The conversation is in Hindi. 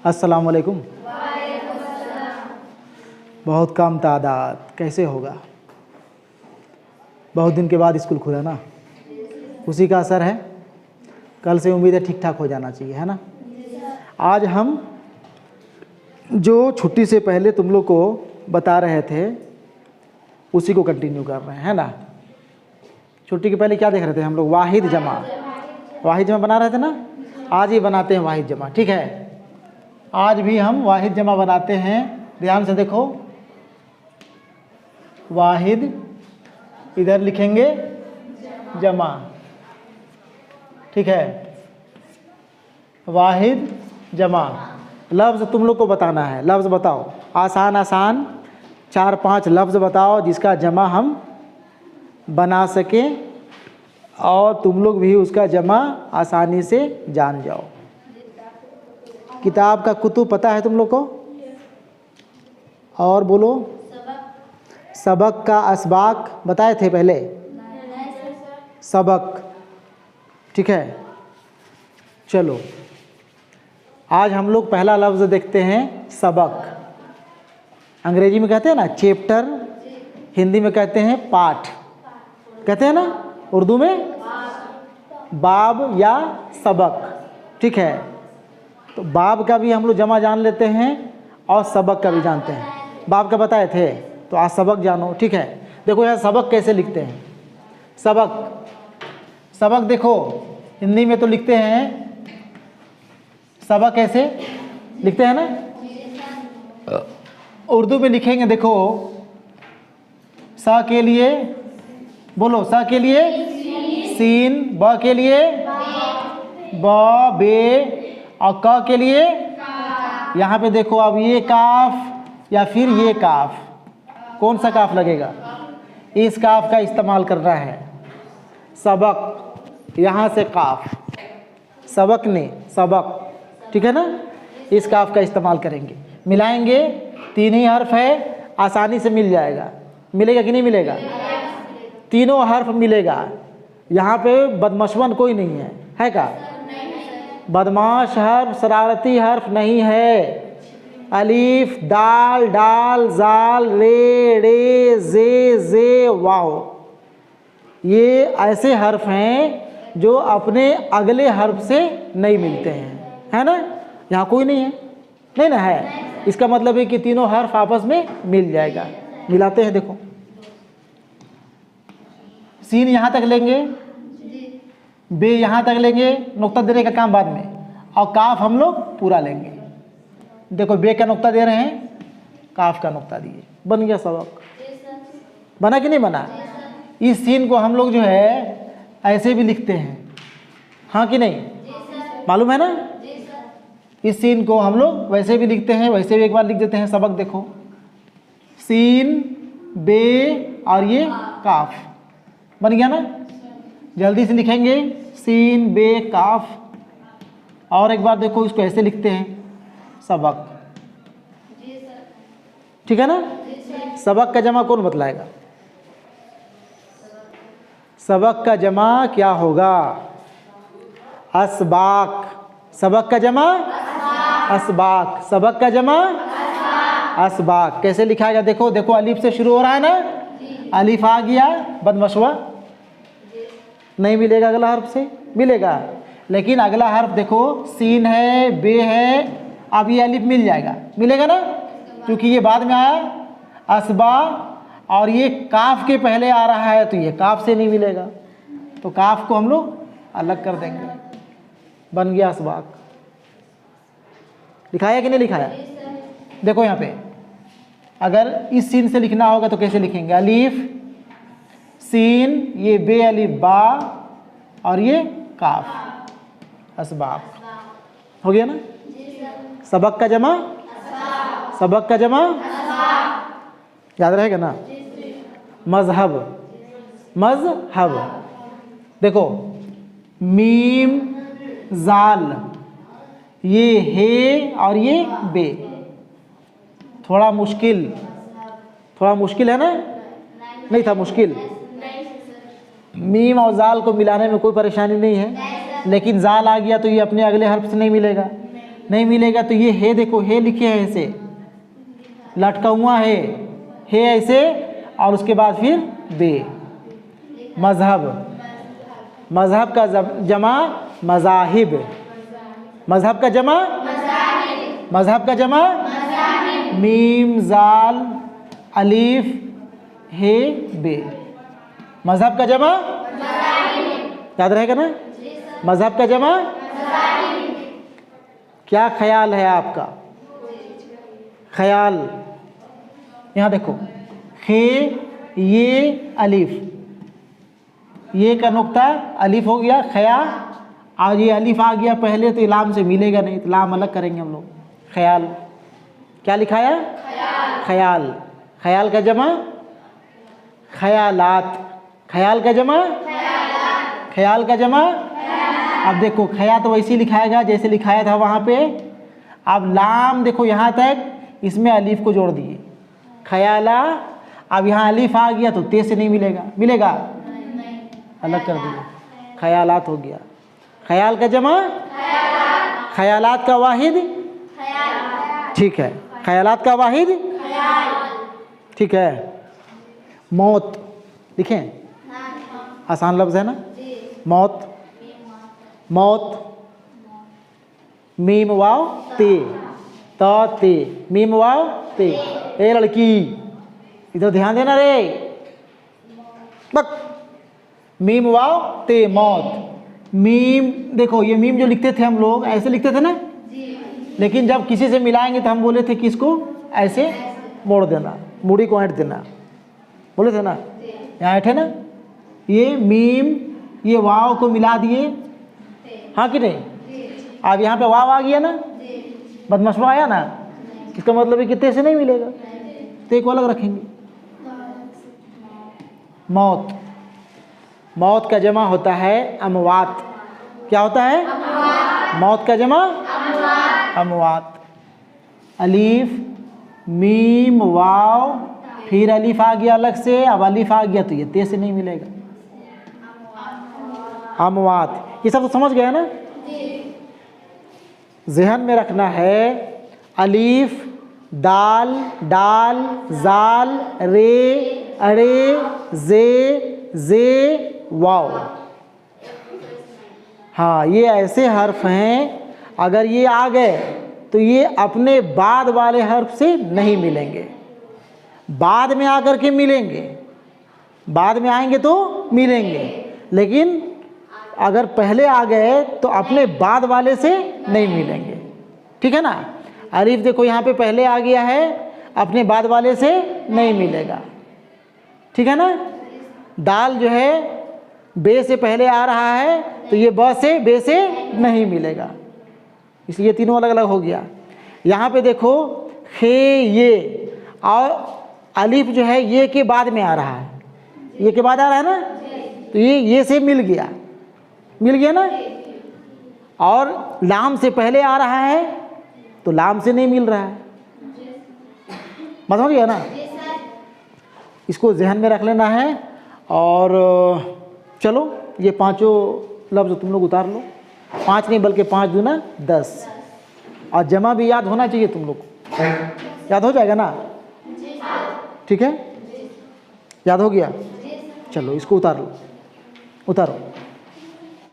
अस्सलाम वालेकुम। बहुत कम तादाद, कैसे होगा? बहुत दिन के बाद स्कूल खुला ना, उसी का असर है। कल से उम्मीद है ठीक ठाक हो जाना चाहिए, है ना। आज हम जो छुट्टी से पहले तुम लोग को बता रहे थे उसी को कंटिन्यू कर रहे हैं, है ना। छुट्टी के पहले क्या देख रहे थे हम लोग? वाहिद जमा बना रहे थे ना। आज ही बनाते हैं वाहिद जमा, ठीक है। आज भी हम वाहिद जमा बनाते हैं, ध्यान से देखो। वाहिद, इधर लिखेंगे जमा, ठीक है। वाहिद जमा, लफ्ज़ तुम लोग को बताना है। लफ्ज़ बताओ, आसान आसान 4-5 लफ्ज़ बताओ जिसका जमा हम बना सकें और तुम लोग भी उसका जमा आसानी से जान जाओ। किताब का कुतुब पता है तुम लोग को? और बोलो। सबक का असबाक बताए थे पहले? सबक, ठीक है। चलो आज हम लोग पहला लफ्ज़ देखते हैं सबक। अंग्रेजी में कहते हैं ना चैप्टर, हिंदी में कहते हैं पाठ, कहते हैं ना। उर्दू में बाब या सबक, ठीक है। तो बाब का भी हम लोग जमा जान लेते हैं और सबक का भी जानते हैं। बाब का बताए थे, तो आज सबक जानो, ठीक है। देखो यहाँ सबक कैसे लिखते हैं। सबक देखो, हिंदी में तो लिखते हैं सबक कैसे लिखते हैं ना। उर्दू में लिखेंगे, देखो सा के लिए बोलो, सा के लिए सीन, ब के लिए ब, बे, और क के लिए यहाँ पे देखो। अब ये काफ या फिर ये काफ, कौन सा काफ लगेगा? इस काफ का इस्तेमाल करना है। सबक, यहाँ से काफ, सबक ने सबक, ठीक है ना। इस काफ का इस्तेमाल करेंगे, मिलाएंगे। 3 ही हर्फ है, आसानी से मिल जाएगा। मिलेगा कि नहीं मिलेगा? तीनों हर्फ मिलेगा। यहाँ पे बदमशवन कोई नहीं है क्या? बदमाश हर्फ, शरारती हर्फ नहीं है। अलीफ, दाल, डाल, जाल, रे, रे, जे, वाव, ये ऐसे हर्फ हैं जो अपने अगले हर्फ से नहीं मिलते हैं, है ना। यहाँ कोई नहीं है, नहीं ना है। इसका मतलब है कि तीनों हर्फ आपस में मिल जाएगा। मिलाते हैं, देखो। सीन यहाँ तक लेंगे, बे यहाँ तक लेंगे, नुक्ता देने का काम बाद में, और काफ हम लोग पूरा लेंगे। देखो बे का नुक्ता दे रहे हैं, काफ का नुक्ता दिए, बन गया सबक। बना कि नहीं बना? इस सीन को हम लोग जो है ऐसे भी लिखते हैं, हाँ कि नहीं? मालूम है ना। इस सीन को हम लोग वैसे भी लिखते हैं, वैसे भी एक बार लिख देते हैं। सबक देखो, सीन, बे और ये काफ, बन गया ना। जल्दी से लिखेंगे, सीन, बे, काफ। और एक बार देखो, इसको ऐसे लिखते हैं, सबक, ठीक है ना। सबक का जमा कौन बतलाएगा? सबक का जमा क्या होगा? असबाक। सबक का जमा असबाक। सबक का जमा असबाक। कैसे लिखा गया? देखो देखो, अलीफ से शुरू हो रहा है ना। अलीफ आ गया, बदमशवा नहीं मिलेगा। अगला हर्फ से मिलेगा, लेकिन अगला हर्फ देखो, सीन है, बे है, अब ये अलीफ मिल जाएगा, मिलेगा ना, क्योंकि ये बाद में आया असबा, और ये काफ के पहले आ रहा है, तो ये काफ से नहीं मिलेगा। तो काफ को हम लोग अलग कर देंगे, बन गया असबाक। लिखाया कि नहीं लिखाया? देखो यहाँ पे, अगर इस सीन से लिखना होगा तो कैसे लिखेंगे? अलीफ, सीन, ये बे, अलीफ, बा, और ये काफ, असबाक। हो गया ना। सबक का जमा, सबक का जमा याद रहेगा ना। मजहब, मजहब। देखो मीम, जाल, ये हे और ये बे। थोड़ा मुश्किल है ना। नहीं था मुश्किल। मीम और जाल को मिलाने में कोई परेशानी नहीं है, लेकिन जाल आ गया तो ये अपने अगले हर्फ से नहीं मिलेगा, नहीं मिलेगा। तो ये है, देखो है लिखे हैं ऐसे, लटका हुआ है ऐसे, और उसके बाद फिर बे। मजहब, मजहब का जमा मजाहिब, मजहब का जमा मजहब का जमा मीम जाल अलीफ हे बे। मजहब का जमा याद रहेगा ना, मजहब का जमा। क्या ख्याल है आपका? ख्याल, यहाँ देखो, खे ये अलीफ, ये का नुक्ता अलीफ हो गया, खया, और ये अलीफ आ गया पहले, तो लाम से मिलेगा नहीं, तो लाम अलग करेंगे हम लोग। ख्याल, क्या लिखाया? ख्याल। ख्याल का जमा ख्यालात, ख्याल का जमा ख्याल का जमा। अब देखो खया तो वैसे ही लिखाएगा जैसे लिखाया था वहाँ पे। अब लाम देखो यहाँ तक, इसमें अलीफ को जोड़ दिए, ख्याला। अब यहाँ अलीफ आ गया तो ते से नहीं मिलेगा, मिलेगा? अलग कर दिया, ख्यालात हो गया। ख्याल का जमा ख्यालात का वाहिद, ठीक है, ख्यालात का वाहिद, ठीक है। मौत लिखें, आसान लफ्ज़ है ना, मौत। मौत, मीम वाव ते, त ते, मीम वाव ते। ए लड़की, इधर ध्यान देना रे, बक। मीम वाव ते, मौत। मीम देखो, ये मीम जो लिखते थे हम लोग ऐसे लिखते थे ना, लेकिन जब किसी से मिलाएंगे तो हम बोले थे कि इसको ऐसे मोड़ देना, मुड़ी को ऐंठ देना, बोले थे ना, यहाँ ऐठे ना। ये मीम, ये वाव को मिला दिए, हाँ कि नहीं? अब यहाँ पे वाव आ गया ना, बदमशवा आया ना, इसका मतलब है कि ते से नहीं मिलेगा, ते को अलग रखेंगे। मौत, मौत का जमा होता है अमवात। क्या होता है? मौत का जमा अमवात। अलीफ, मीम, वाव, फिर अलीफ आ गया अलग से, अब अलीफ आ गया तो ये ते से नहीं मिलेगा, अमवात। ये सब तो समझ गया ना? ज़हन में रखना है, अलीफ, दाल, डाल, जाल, रे, अड़े, जे, वाव। हाँ, ये ऐसे हर्फ हैं, अगर ये आ गए तो ये अपने बाद वाले हर्फ से नहीं मिलेंगे, बाद में आकर के मिलेंगे, बाद में आएंगे तो मिलेंगे, लेकिन अगर पहले आ गए तो अपने बाद वाले से नहीं मिलेंगे, ठीक है ना। अलीफ देखो यहाँ पे पहले आ गया है, अपने बाद वाले से नहीं मिलेगा, ठीक है ना। दाल जो है बे से पहले आ रहा है, तो ये ब से बे से नहीं मिलेगा, इसलिए तीनों अलग अलग हो गया। यहाँ पे देखो खे ये, और अलीफ जो है ये के बाद में आ रहा है, ये के बाद आ रहा है ना, तो ये से मिल गया, मिल गया ना। और लाम से पहले आ रहा है तो लाम से नहीं मिल रहा है, समझ गया ना। इसको ज़हन में रख लेना है। और चलो ये पांचों लफ्ज़ तुम लोग उतार लो, 5 नहीं बल्कि 5 दूना 10, और जमा भी याद होना चाहिए तुम लोग को, याद हो जाएगा ना, ठीक है, याद हो गया। चलो इसको उतार लो, उतारो।